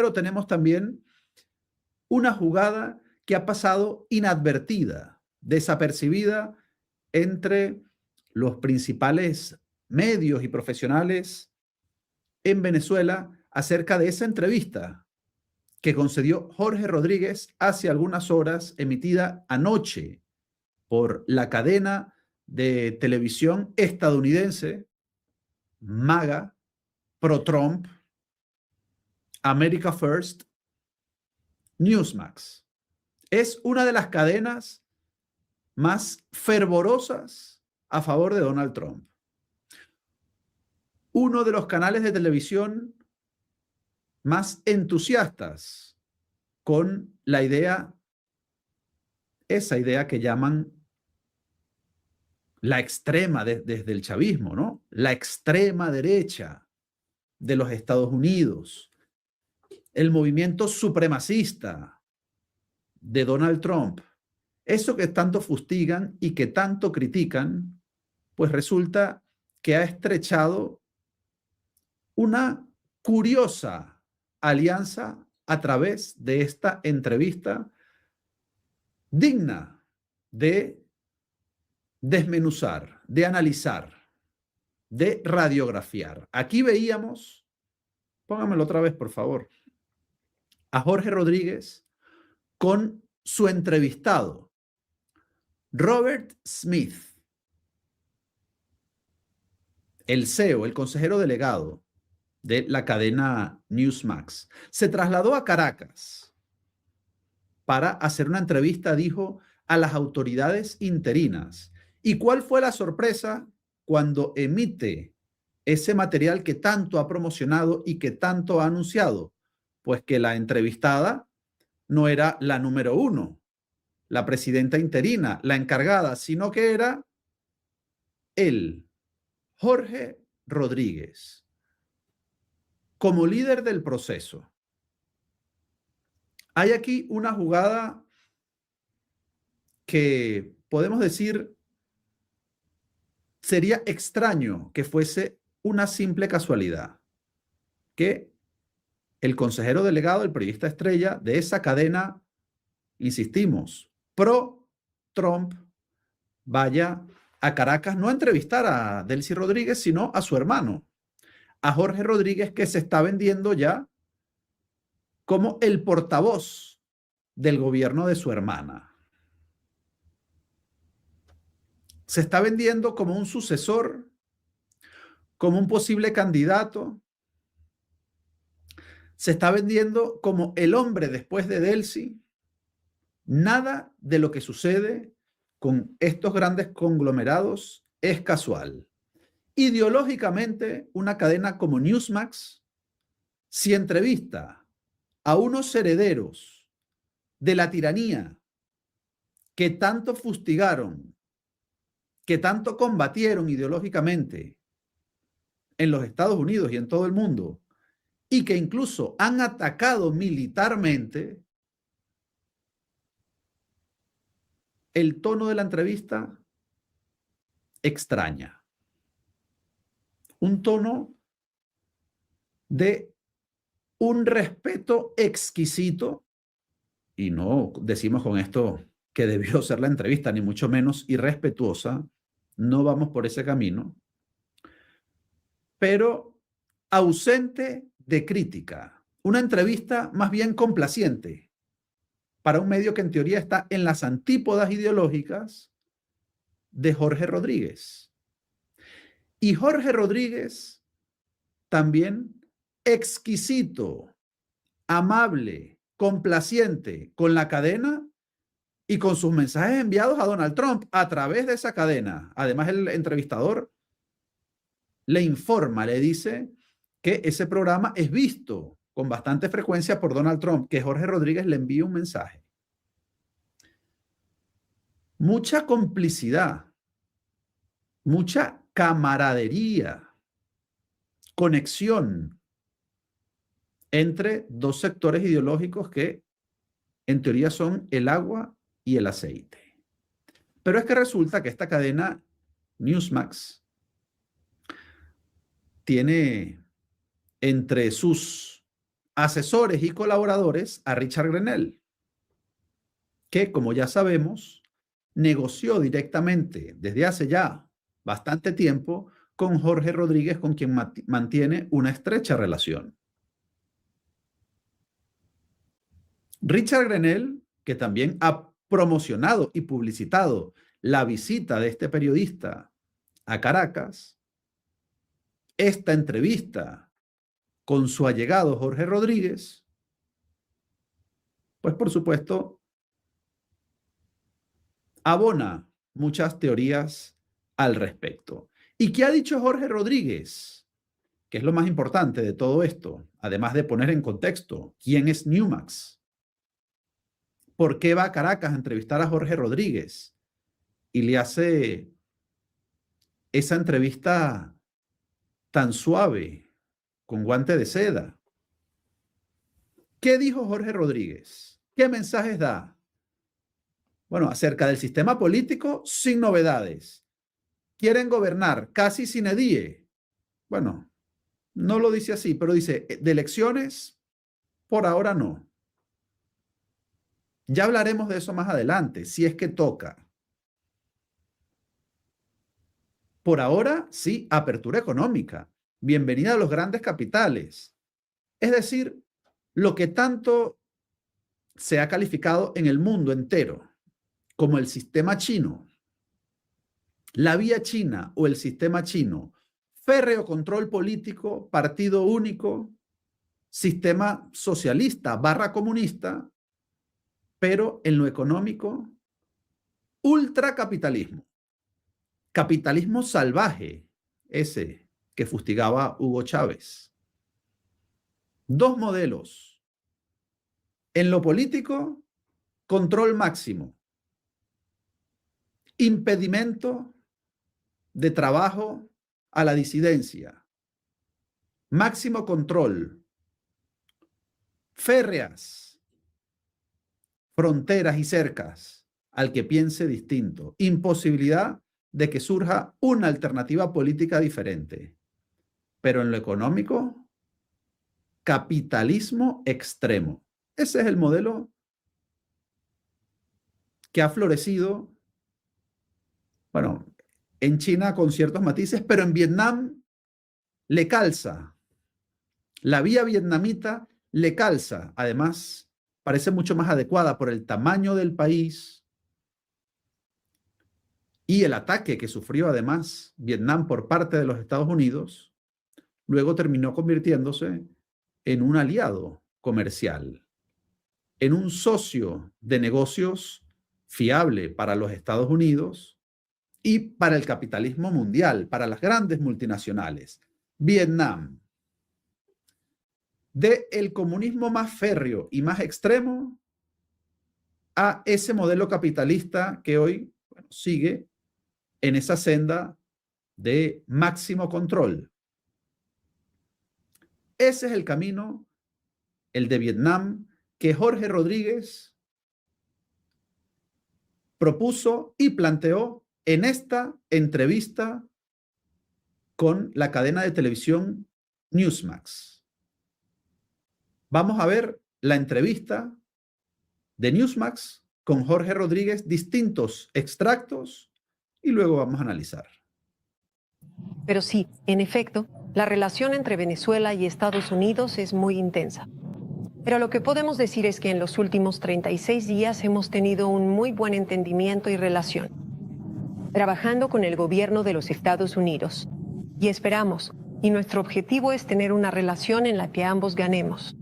pero tenemos también una jugada que ha pasado inadvertida, desapercibida entre los principales medios y profesionales en Venezuela acerca de esa entrevista que concedió Jorge Rodríguez hace algunas horas, emitida anoche por la cadena de televisión estadounidense MAGA, pro-Trump, America First, Newsmax. Es una de las cadenas más fervorosas a favor de Donald Trump. Uno de los canales de televisión más entusiastas con la idea, esa idea que llaman la extrema desde el chavismo, ¿no? La extrema derecha de los Estados Unidos, el movimiento supremacista de Donald Trump. Eso que tanto fustigan y que tanto critican, pues resulta que ha estrechado una curiosa alianza a través de esta entrevista digna de desmenuzar, de analizar, de radiografiar. Aquí veíamos, póngamelo otra vez, por favor, a Jorge Rodríguez con su entrevistado, Robert Smith, el CEO, el consejero delegado de la cadena Newsmax. Se trasladó a Caracas para hacer una entrevista, dijo, a las autoridades interinas. ¿Y cuál fue la sorpresa cuando emite ese material que tanto ha promocionado y que tanto ha anunciado? Pues que la entrevistada no era la número uno, la presidenta interina, la encargada, sino que era él, Jorge Rodríguez, como líder del proceso. Hay aquí una jugada que podemos decir sería extraño que fuese una simple casualidad, que el consejero delegado, el periodista estrella de esa cadena, insistimos, pro-Trump, vaya a Caracas no a entrevistar a Delcy Rodríguez, sino a su hermano, a Jorge Rodríguez, que se está vendiendo ya como el portavoz del gobierno de su hermana. Se está vendiendo como un sucesor, como un posible candidato. Se está vendiendo como el hombre después de Delcy. Nada de lo que sucede con estos grandes conglomerados es casual. Ideológicamente, una cadena como Newsmax, si entrevista a unos herederos de la tiranía que tanto fustigaron, que tanto combatieron ideológicamente en los Estados Unidos y en todo el mundo, y que incluso han atacado militarmente, el tono de la entrevista extraña. Un tono de un respeto exquisito, y no decimos con esto que debió ser la entrevista, ni mucho menos irrespetuosa, no vamos por ese camino, pero ausente de crítica. Una entrevista más bien complaciente para un medio que en teoría está en las antípodas ideológicas de Jorge Rodríguez. Y Jorge Rodríguez también exquisito, amable, complaciente con la cadena y con sus mensajes enviados a Donald Trump a través de esa cadena. Además, el entrevistador le informa, le dice que ese programa es visto con bastante frecuencia por Donald Trump, que Jorge Rodríguez le envía un mensaje. Mucha complicidad, mucha camaradería, conexión entre dos sectores ideológicos que en teoría son el agua y el aceite. Pero es que resulta que esta cadena Newsmax tiene entre sus asesores y colaboradores a Richard Grenell, que, como ya sabemos, negoció directamente desde hace ya bastante tiempo con Jorge Rodríguez, con quien mantiene una estrecha relación. Richard Grenell, que también ha promocionado y publicitado la visita de este periodista a Caracas, esta entrevista con su allegado Jorge Rodríguez, pues por supuesto abona muchas teorías al respecto. ¿Y qué ha dicho Jorge Rodríguez? Que es lo más importante de todo esto, además de poner en contexto quién es Newmax. ¿Por qué va a Caracas a entrevistar a Jorge Rodríguez? Y le hace esa entrevista tan suave, con guante de seda. ¿Qué dijo Jorge Rodríguez? ¿Qué mensajes da? Bueno, acerca del sistema político, sin novedades. Quieren gobernar casi sin edie. Bueno, no lo dice así, pero dice, de elecciones, por ahora no. Ya hablaremos de eso más adelante, si es que toca. Por ahora, sí, apertura económica. Bienvenida a los grandes capitales. Es decir, lo que tanto se ha calificado en el mundo entero como el sistema chino, la vía china o el sistema chino, férreo control político, partido único, sistema socialista barra comunista, pero en lo económico, ultracapitalismo. Capitalismo salvaje, ese que fustigaba Hugo Chávez. Dos modelos. En lo político, control máximo. Impedimento de trabajo a la disidencia. Máximo control. Férreas fronteras y cercas al que piense distinto. Imposibilidad de que surja una alternativa política diferente. Pero en lo económico, capitalismo extremo. Ese es el modelo que ha florecido, bueno, en China con ciertos matices, pero en Vietnam le calza. La vía vietnamita le calza. Además, parece mucho más adecuada por el tamaño del país y el ataque que sufrió además Vietnam por parte de los Estados Unidos. Luego terminó convirtiéndose en un aliado comercial, en un socio de negocios fiable para los Estados Unidos y para el capitalismo mundial, para las grandes multinacionales. Vietnam, del comunismo más férreo y más extremo a ese modelo capitalista que hoy, bueno, sigue en esa senda de máximo control. Ese es el camino, el de Vietnam, que Jorge Rodríguez propuso y planteó en esta entrevista con la cadena de televisión Newsmax. Vamos a ver la entrevista de Newsmax con Jorge Rodríguez, distintos extractos, y luego vamos a analizar. Pero sí, en efecto, la relación entre Venezuela y Estados Unidos es muy intensa. Pero lo que podemos decir es que en los últimos 36 días hemos tenido un muy buen entendimiento y relación, trabajando con el gobierno de los Estados Unidos. Y esperamos, y nuestro objetivo es tener una relación en la que ambos ganemos.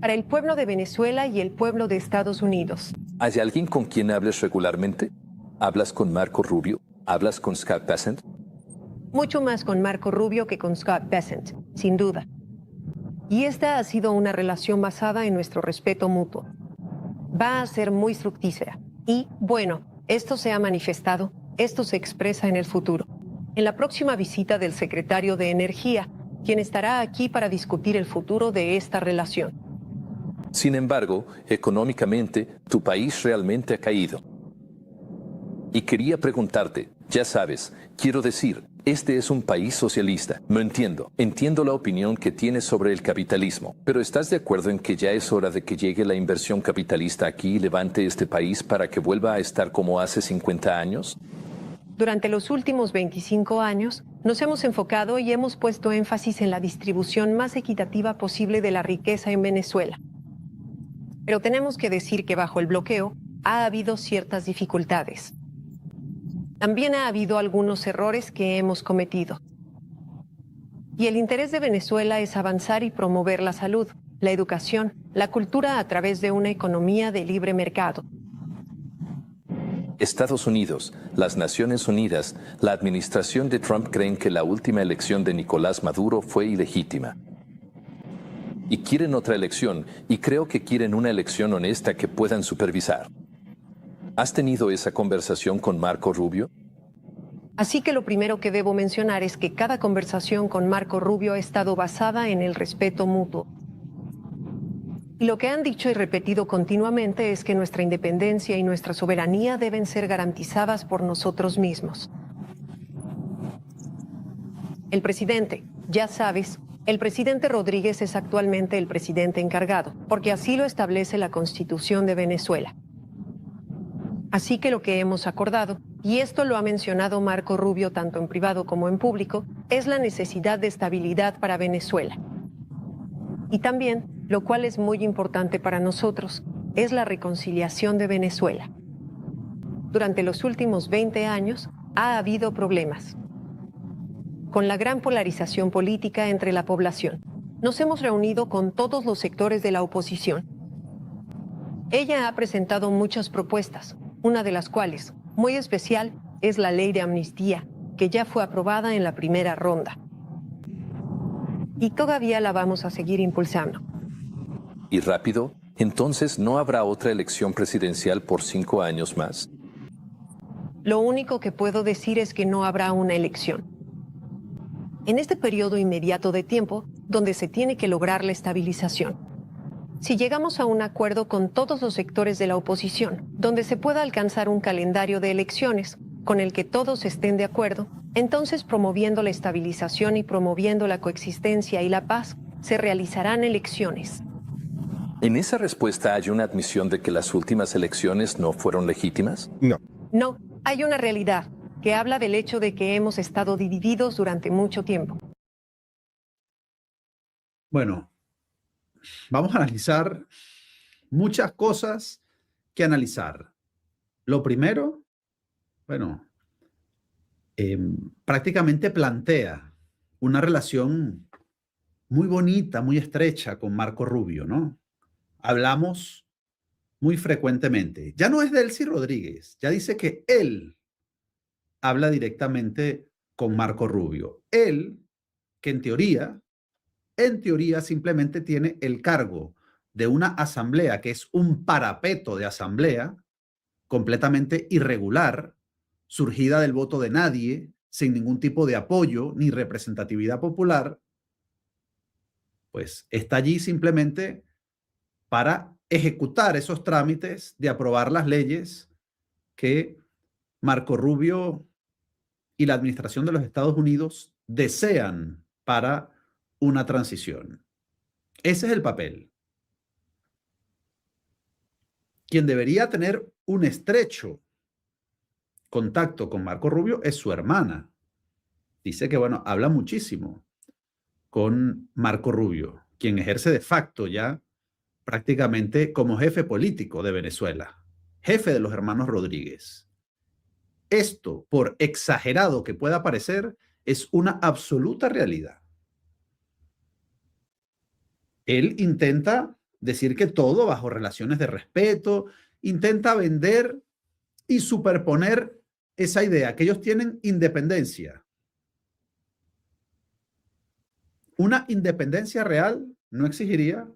Para el pueblo de Venezuela y el pueblo de Estados Unidos. ¿Hay alguien con quien hables regularmente? ¿Hablas con Marco Rubio? ¿Hablas con Scott Bessent? Mucho más con Marco Rubio que con Scott Bessent, sin duda. Y esta ha sido una relación basada en nuestro respeto mutuo. Va a ser muy fructífera. Y, bueno, esto se ha manifestado, esto se expresa en el futuro. En la próxima visita del secretario de Energía, quien estará aquí para discutir el futuro de esta relación. Sin embargo, económicamente, tu país realmente ha caído. Y quería preguntarte, ya sabes, quiero decir, Este es un país socialista. No entiendo. Entiendo la opinión que tienes sobre el capitalismo. Pero ¿estás de acuerdo en que ya es hora de que llegue la inversión capitalista aquí y levante este país para que vuelva a estar como hace 50 años? Durante los últimos 25 años, nos hemos enfocado y hemos puesto énfasis en la distribución más equitativa posible de la riqueza en Venezuela. Pero tenemos que decir que bajo el bloqueo ha habido ciertas dificultades. También ha habido algunos errores que hemos cometido. Y el interés de Venezuela es avanzar y promover la salud, la educación, la cultura a través de una economía de libre mercado. Estados Unidos, las Naciones Unidas, la administración de Trump creen que la última elección de Nicolás Maduro fue ilegítima. Y quieren otra elección, y creo que quieren una elección honesta que puedan supervisar. ¿Has tenido esa conversación con Marco Rubio? Así que lo primero que debo mencionar es que cada conversación con Marco Rubio ha estado basada en el respeto mutuo. Y lo que han dicho y repetido continuamente es que nuestra independencia y nuestra soberanía deben ser garantizadas por nosotros mismos. El presidente, ya sabes, el presidente Rodríguez es actualmente el presidente encargado, porque así lo establece la Constitución de Venezuela. Así que lo que hemos acordado, y esto lo ha mencionado Marco Rubio tanto en privado como en público, es la necesidad de estabilidad para Venezuela. Y también, lo cual es muy importante para nosotros, es la reconciliación de Venezuela. Durante los últimos 20 años ha habido problemas. Con la gran polarización política entre la población, nos hemos reunido con todos los sectores de la oposición. Ella ha presentado muchas propuestas, una de las cuales, muy especial, es la ley de amnistía, que ya fue aprobada en la primera ronda. Y todavía la vamos a seguir impulsando. ¿Y rápido? Entonces, ¿no habrá otra elección presidencial por 5 años más? Lo único que puedo decir es que no habrá una elección. En este periodo inmediato de tiempo, donde se tiene que lograr la estabilización. Si llegamos a un acuerdo con todos los sectores de la oposición, donde se pueda alcanzar un calendario de elecciones con el que todos estén de acuerdo, entonces promoviendo la estabilización y promoviendo la coexistencia y la paz, se realizarán elecciones. ¿En esa respuesta hay una admisión de que las últimas elecciones no fueron legítimas? No. No, hay una realidad que habla del hecho de que hemos estado divididos durante mucho tiempo. Bueno, vamos a analizar muchas cosas que analizar. Lo primero, bueno, prácticamente plantea una relación muy bonita, muy estrecha con Marco Rubio, ¿no? Hablamos muy frecuentemente. Ya no es Delcy Rodríguez, ya dice que él habla directamente con Marco Rubio. Él, que en teoría simplemente tiene el cargo de una asamblea que es un parapeto de asamblea completamente irregular, surgida del voto de nadie, sin ningún tipo de apoyo ni representatividad popular, pues está allí simplemente para ejecutar esos trámites de aprobar las leyes que Marco Rubio y la administración de los Estados Unidos desean para una transición. Ese es el papel. Quien debería tener un estrecho contacto con Marco Rubio es su hermana. Dice que, bueno, habla muchísimo con Marco Rubio, quien ejerce de facto ya prácticamente como jefe político de Venezuela, jefe de los hermanos Rodríguez. Esto, por exagerado que pueda parecer, es una absoluta realidad. Él intenta decir que todo bajo relaciones de respeto, intenta vender y superponer esa idea, que ellos tienen independencia. Una independencia real no exigiría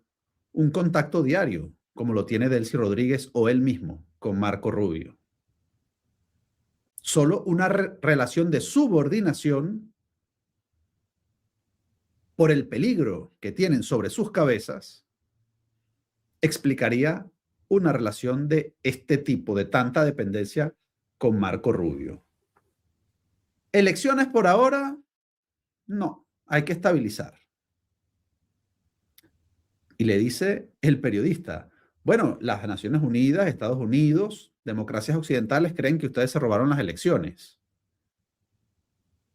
un contacto diario, como lo tiene Delcy Rodríguez o él mismo con Marco Rubio. Solo una relación de subordinación por el peligro que tienen sobre sus cabezas explicaría una relación de este tipo, de tanta dependencia con Marco Rubio. Elecciones por ahora, no, hay que estabilizar. Y le dice el periodista, bueno, las Naciones Unidas, Estados Unidos, democracias occidentales creen que ustedes se robaron las elecciones.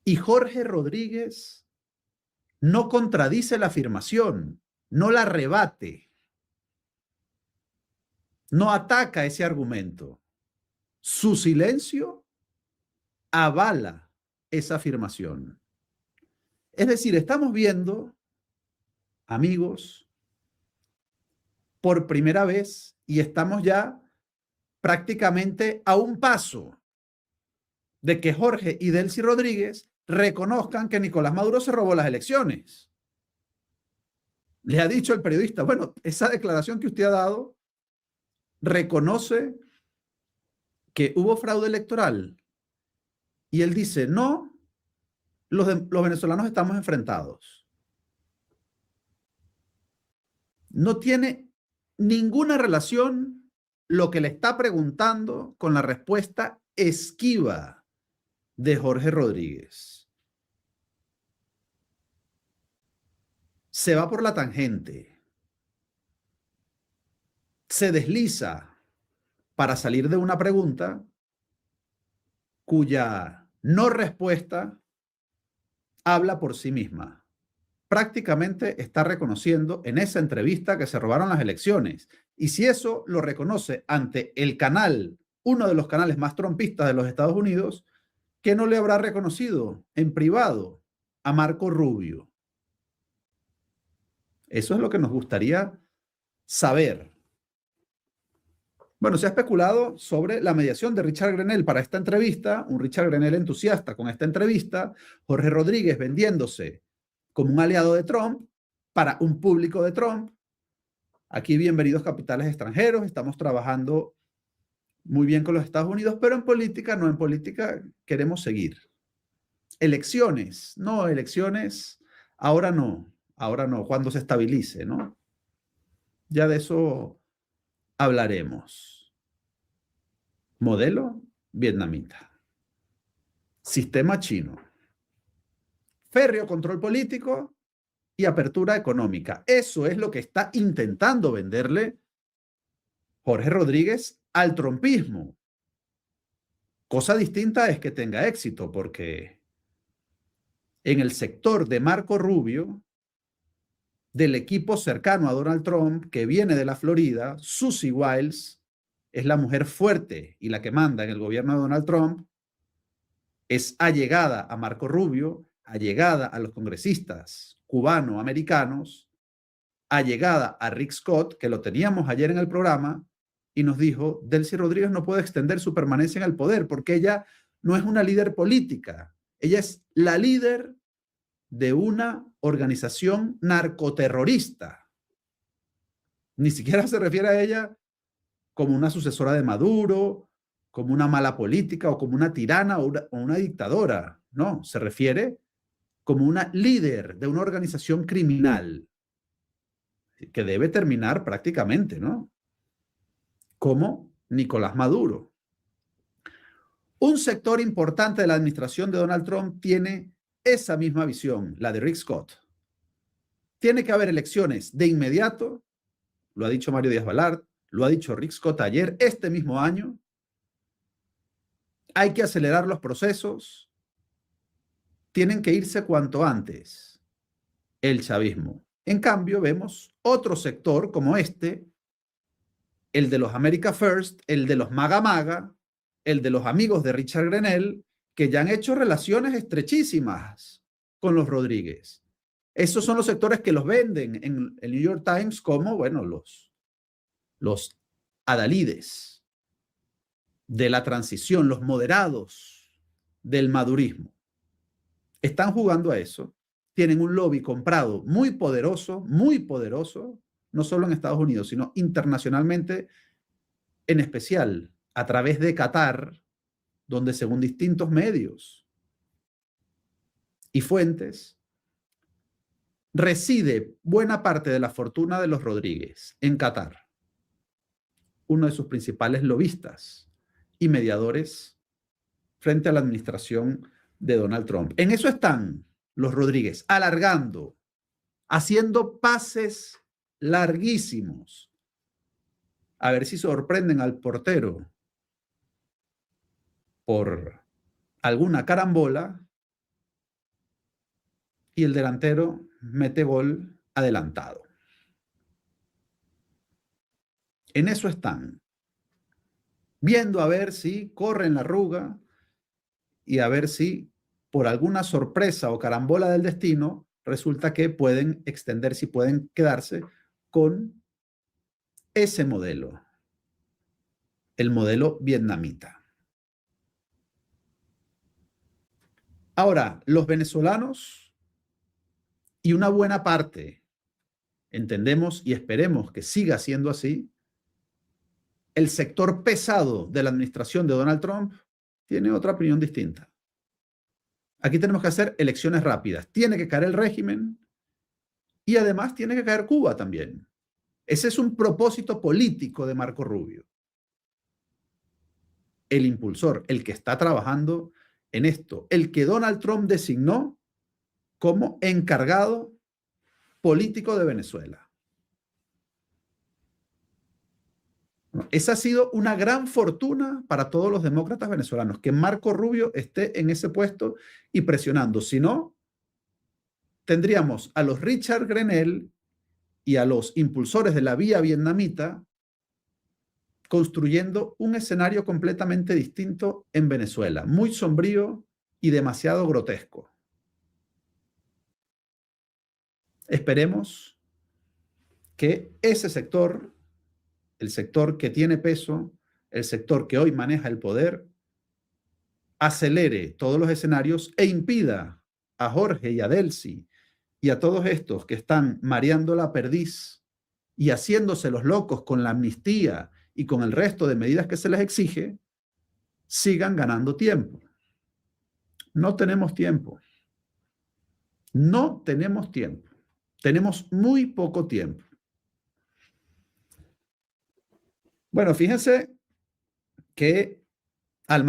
Y Jorge Rodríguez no contradice la afirmación, no la rebate, no ataca ese argumento. Su silencio avala esa afirmación. Es decir, estamos viendo, amigos, por primera vez, y estamos ya prácticamente a un paso de que Jorge y Delcy Rodríguez reconozcan que Nicolás Maduro se robó las elecciones. Le ha dicho el periodista, bueno, esa declaración que usted ha dado reconoce que hubo fraude electoral. Y él dice, no, los venezolanos estamos enfrentados. No tiene ninguna relación lo que le está preguntando con la respuesta esquiva de Jorge Rodríguez. Se va por la tangente. Se desliza para salir de una pregunta cuya no respuesta habla por sí misma. Prácticamente está reconociendo en esa entrevista que se robaron las elecciones. Y si eso lo reconoce ante el canal, uno de los canales más trumpistas de los Estados Unidos, ¿qué no le habrá reconocido en privado a Marco Rubio? Eso es lo que nos gustaría saber. Bueno, se ha especulado sobre la mediación de Richard Grenell para esta entrevista, un Richard Grenell entusiasta con esta entrevista, Jorge Rodríguez vendiéndose como un aliado de Trump para un público de Trump. Aquí bienvenidos capitales extranjeros, estamos trabajando muy bien con los Estados Unidos, pero en política, no en política, queremos seguir. Elecciones, no, elecciones, ahora no, cuando se estabilice, ¿no? Ya de eso hablaremos. Modelo vietnamita. Sistema chino. Férreo control político y apertura económica. Eso es lo que está intentando venderle Jorge Rodríguez al trumpismo. Cosa distinta es que tenga éxito, porque en el sector de Marco Rubio, del equipo cercano a Donald Trump, que viene de la Florida, Susie Wiles es la mujer fuerte y la que manda en el gobierno de Donald Trump, es allegada a Marco Rubio, allegada a los congresistas cubano-americanos, allegada a Rick Scott, que lo teníamos ayer en el programa, y nos dijo, Delcy Rodríguez no puede extender su permanencia en el poder porque ella no es una líder política, ella es la líder de una organización narcoterrorista. Ni siquiera se refiere a ella como una sucesora de Maduro, como una mala política o como una tirana o una dictadora. No, se refiere como una líder de una organización criminal que debe terminar prácticamente, ¿no? Como Nicolás Maduro. Un sector importante de la administración de Donald Trump tiene esa misma visión, la de Rick Scott. Tiene que haber elecciones de inmediato, lo ha dicho Mario Díaz-Balart, lo ha dicho Rick Scott ayer, este mismo año. Hay que acelerar los procesos, tienen que irse cuanto antes el chavismo. En cambio, vemos otro sector como este, el de los America First, el de los Maga Maga, el de los amigos de Richard Grenell, que ya han hecho relaciones estrechísimas con los Rodríguez. Esos son los sectores que los venden en el New York Times como, bueno, los adalides de la transición, los moderados del madurismo. Están jugando a eso. Tienen un lobby comprado muy poderoso, no solo en Estados Unidos, sino internacionalmente, en especial a través de Qatar, donde según distintos medios y fuentes, reside buena parte de la fortuna de los Rodríguez en Qatar, uno de sus principales lobistas y mediadores frente a la administración de Donald Trump. En eso están los Rodríguez, alargando, haciendo pases larguísimos. A ver si sorprenden al portero por alguna carambola y el delantero mete gol adelantado. En eso están, viendo a ver si corren la arruga y a ver si por alguna sorpresa o carambola del destino resulta que pueden extenderse y pueden quedarse con ese modelo, el modelo vietnamita. Ahora, los venezolanos y una buena parte, entendemos y esperemos que siga siendo así, el sector pesado de la administración de Donald Trump tiene otra opinión distinta. Aquí tenemos que hacer elecciones rápidas. Tiene que caer el régimen y además tiene que caer Cuba también. Ese es un propósito político de Marco Rubio. El impulsor, el que está trabajando en esto, el que Donald Trump designó como encargado político de Venezuela. Esa ha sido una gran fortuna para todos los demócratas venezolanos, que Marco Rubio esté en ese puesto y presionando. Si no, tendríamos a los Richard Grenell y a los impulsores de la vía vietnamita construyendo un escenario completamente distinto en Venezuela, muy sombrío y demasiado grotesco. Esperemos que ese sector, el sector que tiene peso, el sector que hoy maneja el poder, acelere todos los escenarios e impida a Jorge y a Delcy y a todos estos que están mareando la perdiz y haciéndose los locos con la amnistía y con el resto de medidas que se les exige, sigan ganando tiempo. No tenemos tiempo. No tenemos tiempo. Tenemos muy poco tiempo. Bueno, fíjense que al